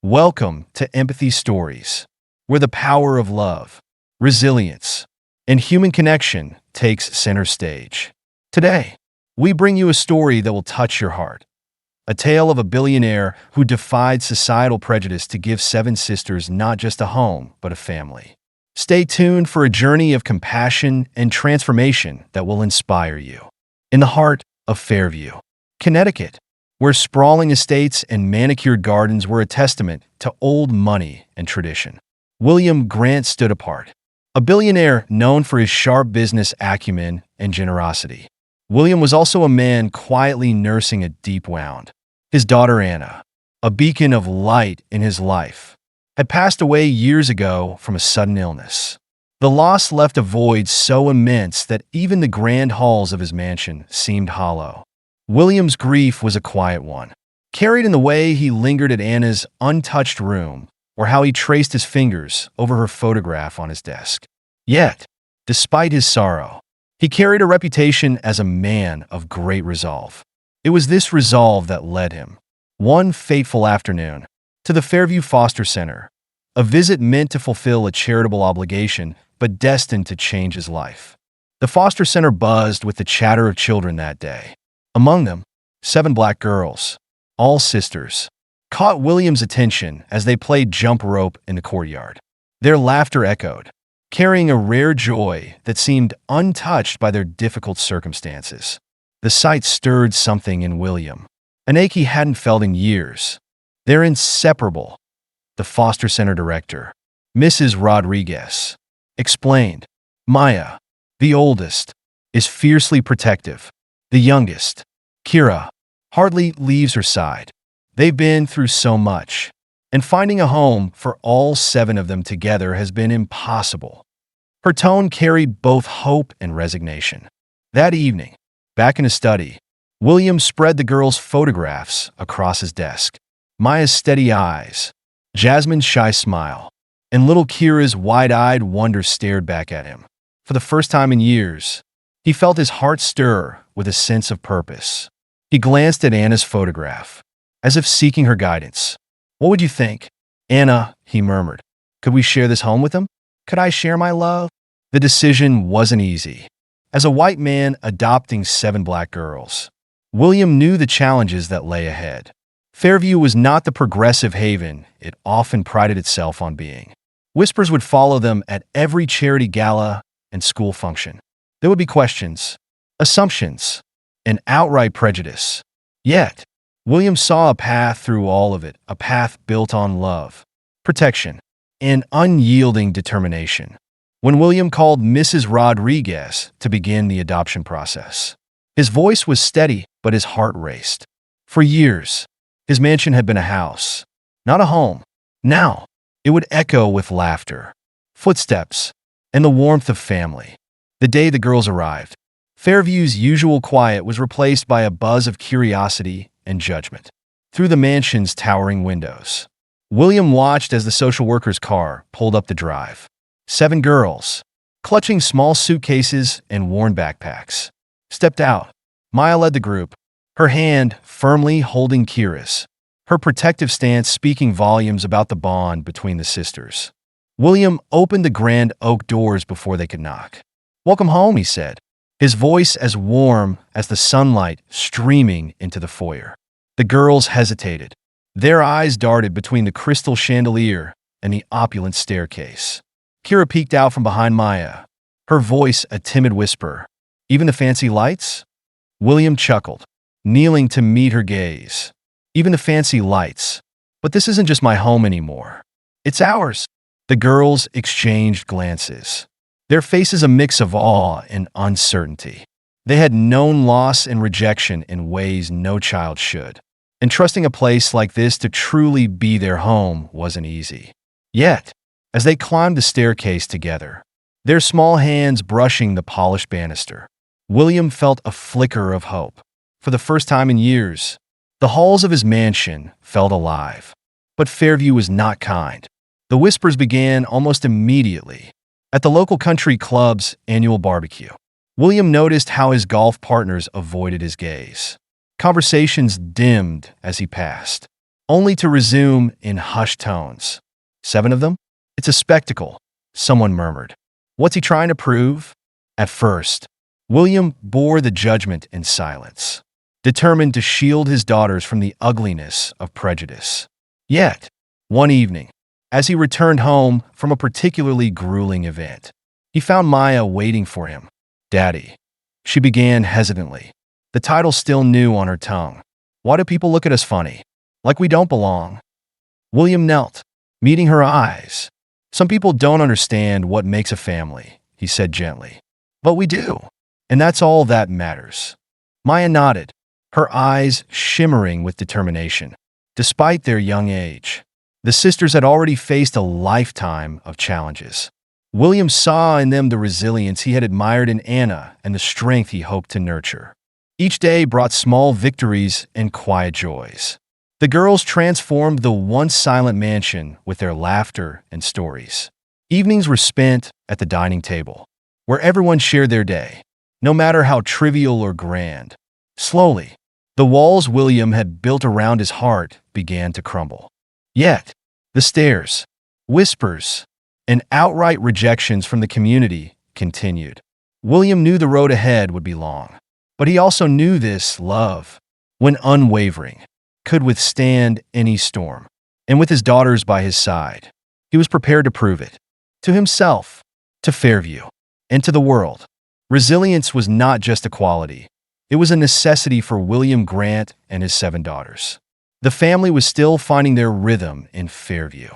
Welcome to Empathy Stories, where the power of love, resilience, and human connection takes center stage. Today, we bring you a story that will touch your heart. A tale of a billionaire who defied societal prejudice to give seven sisters not just a home, but a family. Stay tuned for a journey of compassion and transformation that will inspire you. In the heart of Fairview, Connecticut, where sprawling estates and manicured gardens were a testament to old money and tradition, William Grant stood apart. A billionaire known for his sharp business acumen and generosity, William was also a man quietly nursing a deep wound. His daughter Anna, a beacon of light in his life, had passed away years ago from a sudden illness. The loss left a void so immense that even the grand halls of his mansion seemed hollow. William's grief was a quiet one, carried in the way he lingered at Anna's untouched room or how he traced his fingers over her photograph on his desk. Yet, despite his sorrow, he carried a reputation as a man of great resolve. It was this resolve that led him, one fateful afternoon, to the Fairview Foster Center, a visit meant to fulfill a charitable obligation but destined to change his life. The Foster Center buzzed with the chatter of children that day. Among them, 7 black girls, all sisters, caught William's attention as they played jump rope in the courtyard. Their laughter echoed, carrying a rare joy that seemed untouched by their difficult circumstances. The sight stirred something in William, an ache he hadn't felt in years. They're inseparable, the foster center director, Mrs. Rodriguez, explained. Maya, the oldest, is fiercely protective. The youngest, Kira, hardly leaves her side. They've been through so much, and finding a home for all 7 of them together has been impossible. Her tone carried both hope and resignation. That evening, back in his study, William spread the girls' photographs across his desk. Maya's steady eyes, Jasmine's shy smile, and little Kira's wide-eyed wonder stared back at him. For the first time in years, he felt his heart stir with a sense of purpose. He glanced at Anna's photograph, as if seeking her guidance. "What would you think?" "Anna," he murmured. "Could we share this home with them? Could I share my love?" The decision wasn't easy. As a white man adopting 7 black girls, William knew the challenges that lay ahead. Fairview was not the progressive haven it often prided itself on being. Whispers would follow them at every charity gala and school function. There would be questions, assumptions, and outright prejudice. Yet, William saw a path through all of it, a path built on love, protection, and unyielding determination. When William called Mrs. Rodriguez to begin the adoption process, his voice was steady, but his heart raced. For years, his mansion had been a house, not a home. Now, it would echo with laughter, footsteps, and the warmth of family. The day the girls arrived, Fairview's usual quiet was replaced by a buzz of curiosity and judgment. Through the mansion's towering windows, William watched as the social worker's car pulled up the drive. 7 girls, clutching small suitcases and worn backpacks, stepped out. Maya led the group, her hand firmly holding Kira's, her protective stance speaking volumes about the bond between the sisters. William opened the grand oak doors before they could knock. "Welcome home," he said, his voice as warm as the sunlight streaming into the foyer. The girls hesitated. Their eyes darted between the crystal chandelier and the opulent staircase. Kira peeked out from behind Maya, her voice a timid whisper. "Even the fancy lights?" William chuckled, kneeling to meet her gaze. "Even the fancy lights. But this isn't just my home anymore. It's ours." The girls exchanged glances, their faces a mix of awe and uncertainty. They had known loss and rejection in ways no child should, and trusting a place like this to truly be their home wasn't easy. Yet, as they climbed the staircase together, their small hands brushing the polished banister, William felt a flicker of hope. For the first time in years, the halls of his mansion felt alive. But Fairview was not kind. The whispers began almost immediately. At the local country club's annual barbecue, William noticed how his golf partners avoided his gaze. Conversations dimmed as he passed. only to resume in hushed tones. 7 of them? It's a spectacle, someone murmured. What's he trying to prove? At first, William bore the judgment in silence, determined to shield his daughters from the ugliness of prejudice. Yet, one evening, as he returned home from a particularly grueling event, he found Maya waiting for him. Daddy, she began hesitantly, the title still new on her tongue. Why do people look at us funny? Like we don't belong? William knelt, meeting her eyes. Some people don't understand what makes a family, he said gently. But we do, and that's all that matters. Maya nodded, her eyes shimmering with determination. Despite their young age, the sisters had already faced a lifetime of challenges. William saw in them the resilience he had admired in Anna and the strength he hoped to nurture. Each day brought small victories and quiet joys. The girls transformed the once silent mansion with their laughter and stories. Evenings were spent at the dining table, where everyone shared their day, no matter how trivial or grand. Slowly, the walls William had built around his heart began to crumble. Yet, the stares, whispers, and outright rejections from the community continued. William knew the road ahead would be long, but he also knew this love, when unwavering, could withstand any storm. And with his daughters by his side, he was prepared to prove it. To himself, to Fairview, and to the world. Resilience was not just a quality. It was a necessity for William Grant and his 7 daughters. The family was still finding their rhythm in Fairview,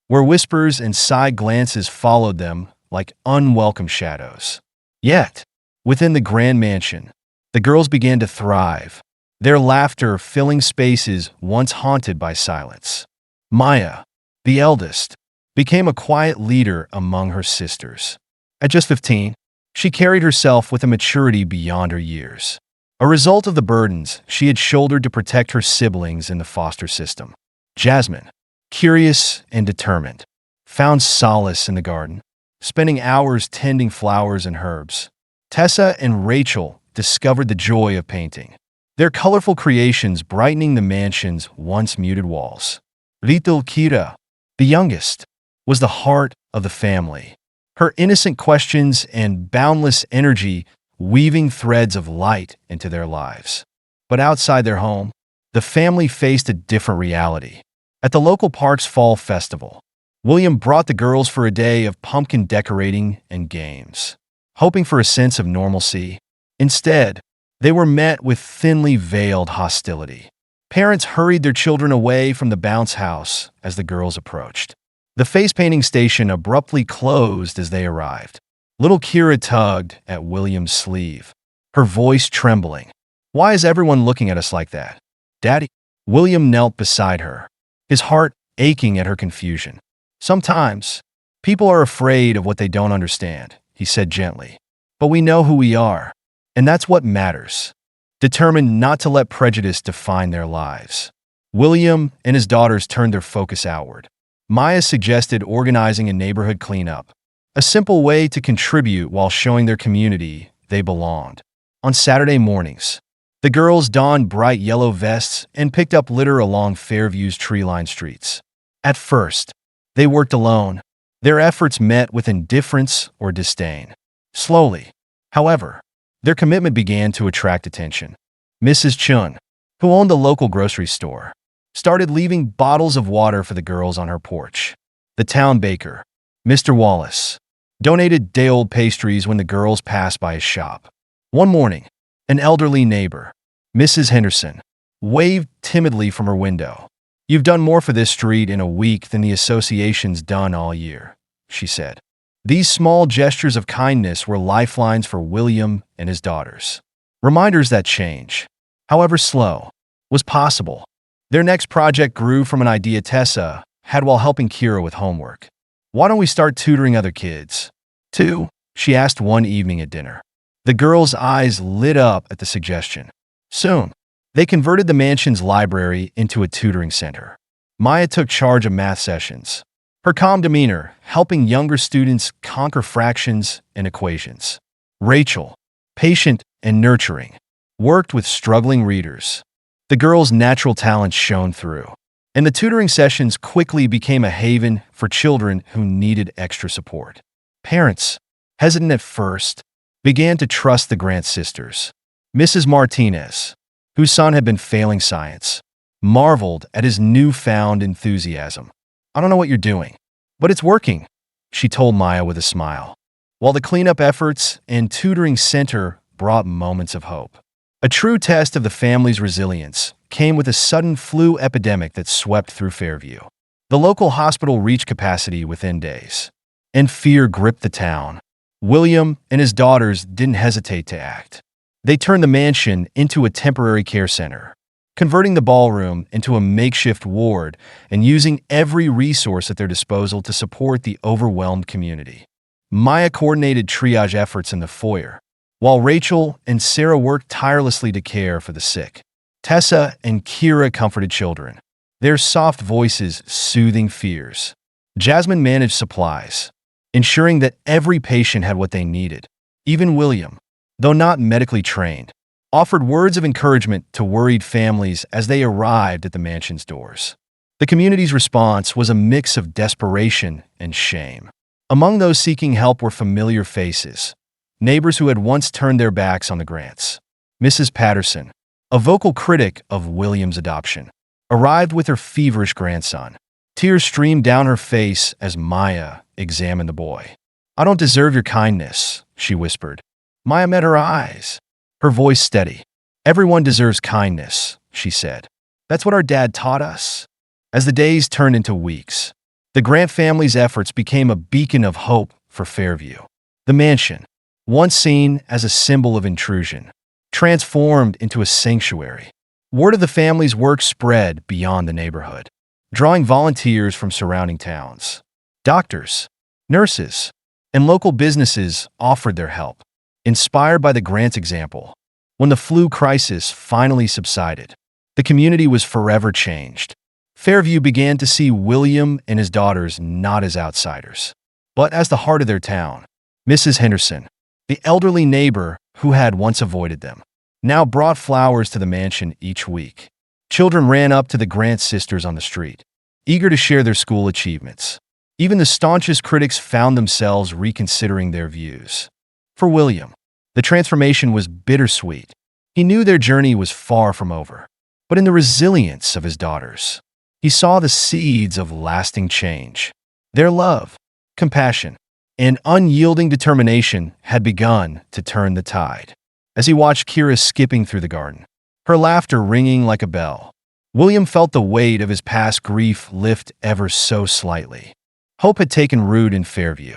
where whispers and side glances followed them like unwelcome shadows. Yet, within the grand mansion, the girls began to thrive, their laughter filling spaces once haunted by silence. Maya, the eldest, became a quiet leader among her sisters. At just 15, she carried herself with a maturity beyond her years, a result of the burdens she had shouldered to protect her siblings in the foster system. Jasmine, curious and determined, found solace in the garden, spending hours tending flowers and herbs. Tessa and Rachel discovered the joy of painting, their colorful creations brightening the mansion's once muted walls. Little Kira, the youngest, was the heart of the family, her innocent questions and boundless energy weaving threads of light into their lives. But outside their home, the family faced a different reality. At the local park's fall festival, William brought the girls for a day of pumpkin decorating and games, hoping for a sense of normalcy. Instead, they were met with thinly veiled hostility. Parents hurried their children away from the bounce house as the girls approached. The face painting station abruptly closed as they arrived. Little Kira tugged at William's sleeve, her voice trembling. Why is everyone looking at us like that? Daddy? William knelt beside her, his heart aching at her confusion. Sometimes, people are afraid of what they don't understand, he said gently. But we know who we are, and that's what matters. Determined not to let prejudice define their lives, William and his daughters turned their focus outward. Maya suggested organizing a neighborhood cleanup, a simple way to contribute while showing their community they belonged. On Saturday mornings, the girls donned bright yellow vests and picked up litter along Fairview's tree-lined streets. At first, they worked alone, their efforts met with indifference or disdain. Slowly, however, their commitment began to attract attention. Mrs. Chun, who owned the local grocery store, started leaving bottles of water for the girls on her porch. The town baker, Mr. Wallace, donated day-old pastries when the girls passed by his shop. One morning, an elderly neighbor, Mrs. Henderson, waved timidly from her window. "You've done more for this street in a week than the association's done all year," she said. These small gestures of kindness were lifelines for William and his daughters. Reminders that change, however slow, was possible. Their next project grew from an idea Tessa had while helping Kira with homework. "Why don't we start tutoring other kids?" "Too?" she asked one evening at dinner. The girls' eyes lit up at the suggestion. Soon, they converted the mansion's library into a tutoring center. Maya took charge of math sessions, her calm demeanor helping younger students conquer fractions and equations. Rachel, patient and nurturing, worked with struggling readers. The girls' natural talent shone through. and the tutoring sessions quickly became a haven for children who needed extra support. Parents, hesitant at first, began to trust the Grant sisters. Mrs. Martinez, whose son had been failing science, marveled at his newfound enthusiasm. "I don't know what you're doing, but it's working," she told Maya with a smile, while the cleanup efforts and tutoring center brought moments of hope. A true test of the family's resilience came with a sudden flu epidemic that swept through Fairview. The local hospital reached capacity within days, and fear gripped the town. William and his daughters didn't hesitate to act. They turned the mansion into a temporary care center, converting the ballroom into a makeshift ward and using every resource at their disposal to support the overwhelmed community. Maya coordinated triage efforts in the foyer, while Rachel and Sarah worked tirelessly to care for the sick. Tessa and Kira comforted children, their soft voices soothing fears. Jasmine managed supplies, ensuring that every patient had what they needed. Even William, though not medically trained, offered words of encouragement to worried families as they arrived at the mansion's doors. The community's response was a mix of desperation and shame. Among those seeking help were familiar faces, neighbors who had once turned their backs on the Grants. Mrs. Patterson, a vocal critic of William's adoption, arrived with her feverish grandson. Tears streamed down her face as Maya examined the boy. "I don't deserve your kindness," she whispered. Maya met her eyes, her voice steady. "Everyone deserves kindness," she said. "That's what our dad taught us." As the days turned into weeks, the Grant family's efforts became a beacon of hope for Fairview. The mansion, once seen as a symbol of intrusion, transformed into a sanctuary. Word of the family's work spread beyond the neighborhood, drawing volunteers from surrounding towns. Doctors, nurses, and local businesses offered their help, inspired by the Grant example. When the flu crisis finally subsided, the community was forever changed. Fairview began to see William and his daughters not as outsiders, but as the heart of their town. Mrs. Henderson, the elderly neighbor who had once avoided them, now brought flowers to the mansion each week. Children ran up to the Grant sisters on the street, eager to share their school achievements. Even the staunchest critics found themselves reconsidering their views. For William, the transformation was bittersweet. He knew their journey was far from over, but in the resilience of his daughters, he saw the seeds of lasting change. Their love, compassion, and unyielding determination had begun to turn the tide. As he watched Kira skipping through the garden, her laughter ringing like a bell, William felt the weight of his past grief lift ever so slightly. Hope had taken root in Fairview,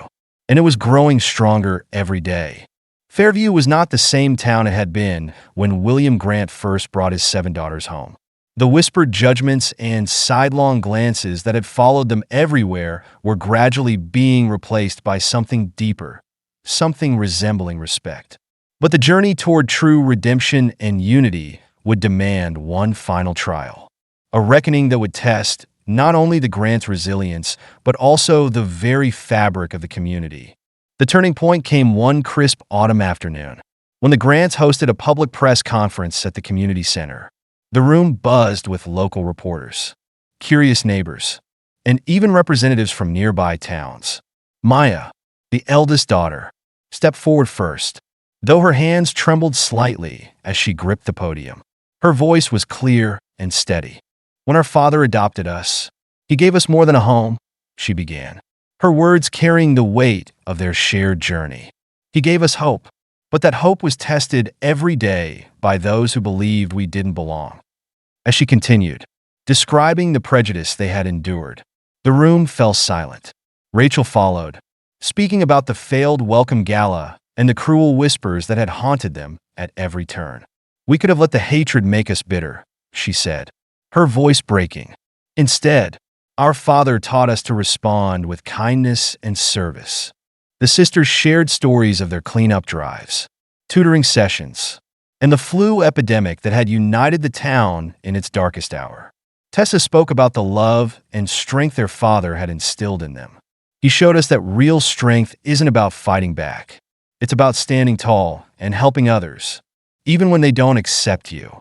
and it was growing stronger every day. Fairview was not the same town it had been when William Grant first brought his 7 daughters home. The whispered judgments and sidelong glances that had followed them everywhere were gradually being replaced by something deeper, something resembling respect. But the journey toward true redemption and unity would demand one final trial, a reckoning that would test not only the Grant's resilience, but also the very fabric of the community. The turning point came one crisp autumn afternoon, when the Grants hosted a public press conference at the community center. The room buzzed with local reporters, curious neighbors, and even representatives from nearby towns. Maya, the eldest daughter, stepped forward first, though her hands trembled slightly as she gripped the podium. Her voice was clear and steady. "When our father adopted us, he gave us more than a home," she began, her words carrying the weight of their shared journey. "He gave us hope, but that hope was tested every day by those who believed we didn't belong." As she continued, describing the prejudice they had endured, the room fell silent. Rachel followed, speaking about the failed welcome gala and the cruel whispers that had haunted them at every turn. "We could have let the hatred make us bitter," she said, her voice breaking. "Instead, our father taught us to respond with kindness and service." The sisters shared stories of their cleanup drives, tutoring sessions, and the flu epidemic that had united the town in its darkest hour. Tessa spoke about the love and strength their father had instilled in them. He showed us that real strength isn't about fighting back. It's about standing tall and helping others, even when they don't accept you.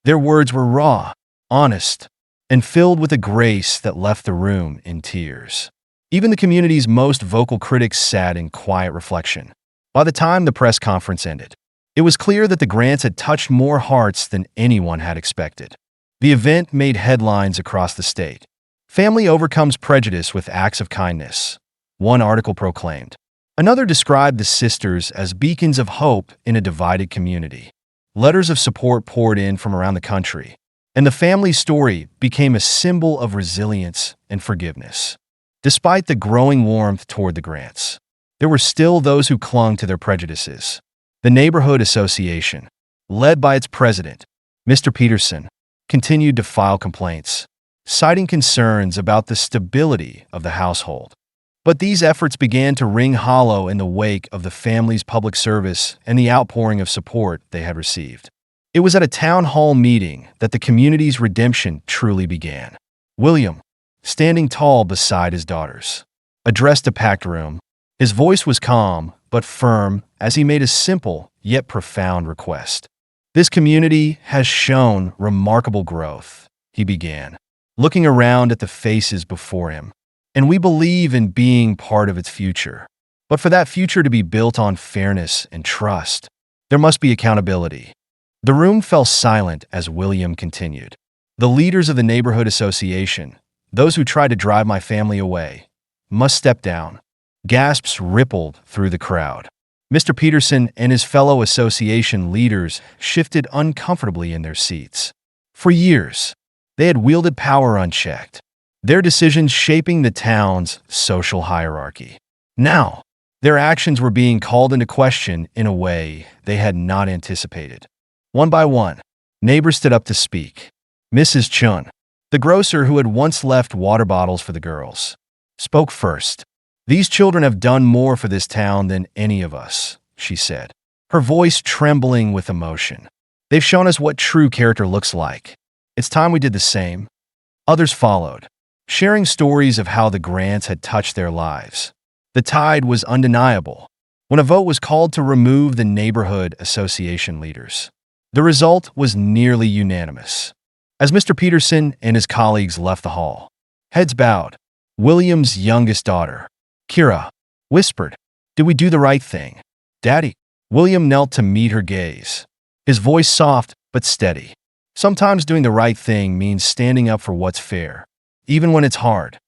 Their words were raw, honest, and filled with a grace that left the room in tears. Even the community's most vocal critics sat in quiet reflection. By the time the press conference ended, it was clear that the grants had touched more hearts than anyone had expected. The event made headlines across the state. "Family overcomes prejudice with acts of kindness," one article proclaimed. Another described the sisters as beacons of hope in a divided community. Letters of support poured in from around the country, and the family's story became a symbol of resilience and forgiveness. Despite the growing warmth toward the grants, there were still those who clung to their prejudices. The neighborhood association, led by its president, Mr. Peterson, continued to file complaints, citing concerns about the stability of the household. But these efforts began to ring hollow in the wake of the family's public service and the outpouring of support they had received. It was at a town hall meeting that the community's redemption truly began. William, standing tall beside his daughters, addressed a packed room. His voice was calm but firm as he made a simple yet profound request. "This community has shown remarkable growth," he began, looking around at the faces before him, "and we believe in being part of its future. But for that future to be built on fairness and trust, there must be accountability." The room fell silent as William continued. "The leaders of the neighborhood association, those who tried to drive my family away, must step down." Gasps rippled through the crowd. Mr. Peterson and his fellow association leaders shifted uncomfortably in their seats. For years, they had wielded power unchecked, their decisions shaping the town's social hierarchy. Now, their actions were being called into question in a way they had not anticipated. One by one, neighbors stood up to speak. Mrs. Chun, the grocer who had once left water bottles for the girls, spoke first. "These children have done more for this town than any of us," she said, her voice trembling with emotion. "They've shown us what true character looks like. It's time we did the same." Others followed, sharing stories of how the grants had touched their lives. The tide was undeniable when a vote was called to remove the neighborhood association leaders. The result was nearly unanimous. As Mr. Peterson and his colleagues left the hall, heads bowed, William's youngest daughter, Kira, whispered, "Did we do the right thing, Daddy?" William knelt to meet her gaze, his voice soft but steady. "Sometimes doing the right thing means standing up for what's fair, even when it's hard."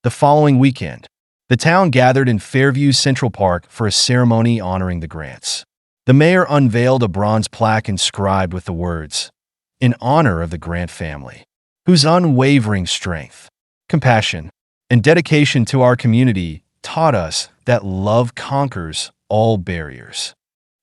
The following weekend, the town gathered in Fairview Central Park for a ceremony honoring the grants. The mayor unveiled a bronze plaque inscribed with the words, "In honor of the Grant family, whose unwavering strength, compassion, and dedication to our community taught us that love conquers all barriers."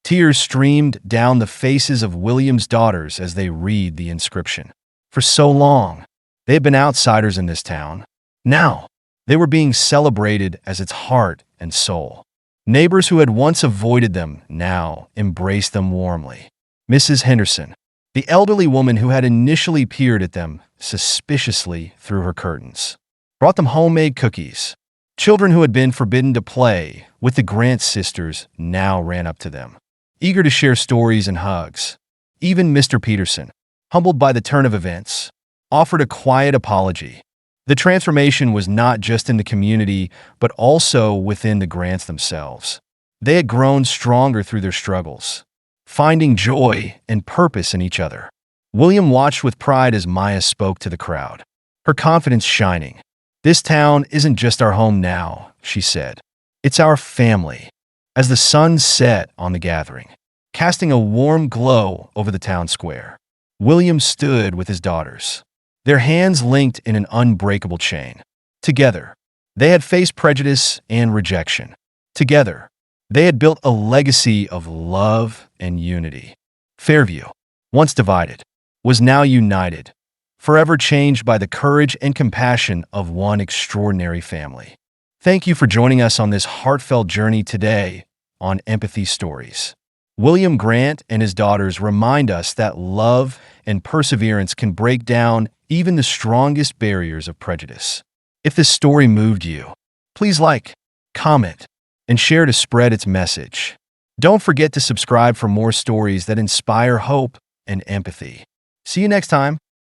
Tears streamed down the faces of William's daughters as they read the inscription. For so long, they had been outsiders in this town. Now, they were being celebrated as its heart and soul. Neighbors who had once avoided them now embraced them warmly. Mrs. Henderson, the elderly woman who had initially peered at them suspiciously through her curtains, brought them homemade cookies. Children who had been forbidden to play with the Grant sisters now ran up to them, eager to share stories and hugs. Even Mr. Peterson, humbled by the turn of events, offered a quiet apology. The transformation was not just in the community, but also within the Grants themselves. They had grown stronger through their struggles, finding joy and purpose in each other. William watched with pride as Maya spoke to the crowd, her confidence shining. "This town isn't just our home now," she said. "It's our family." As the sun set on the gathering, casting a warm glow over the town square, William stood with his daughters, their hands linked in an unbreakable chain. Together, they had faced prejudice and rejection. Together, they had built a legacy of love and unity. Fairview, once divided, was now united, forever changed by the courage and compassion of one extraordinary family. Thank you for joining us on this heartfelt journey today on Empathy Stories. William Grant and his daughters remind us that love and perseverance can break down even the strongest barriers of prejudice. If this story moved you, please like, comment, and share to spread its message. Don't forget to subscribe for more stories that inspire hope and empathy. See you next time.